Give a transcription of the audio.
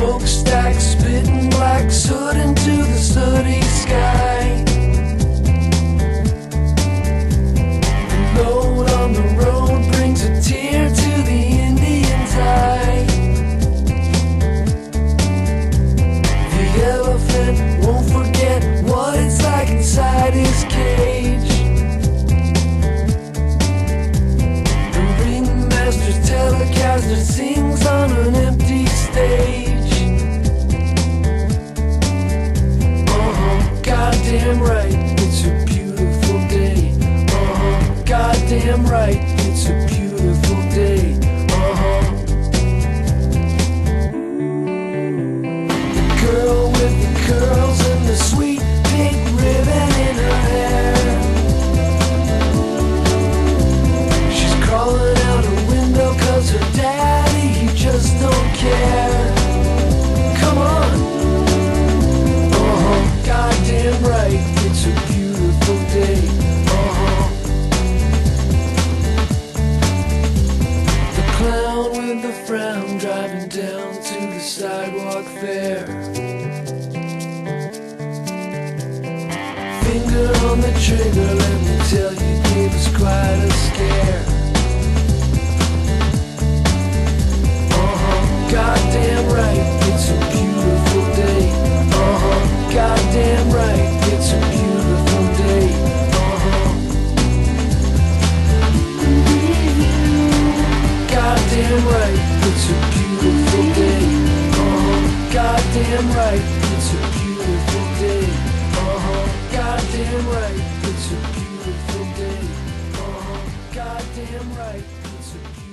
Smokestack spitting black soot into the sooty sky. The load on the road brings a tear to the Indian's eye. The elephant won't forget what it's like inside his cage. The ringmaster's telecaster sings on an empty stage. Goddamn right, it's a beautiful day. Goddamn right, it's a beautiful day. The girl with the curls and the sweet pink ribbon in her hair. She's crawling out a window 'cause her daddy, he just don't care. Come on. Goddamn right, it's a beautiful day. The clown with the frown driving down to the sidewalk fair. Finger on the trigger, let me tell you, gave us quite a scare. Goddamn right, it's a beautiful day. Goddamn right, it's a beautiful day. Goddamn right, it's a beautiful day. Goddamn right, it's a beautiful day. Goddamn right, it's a beautiful day. Goddamn right, it's a beautiful day.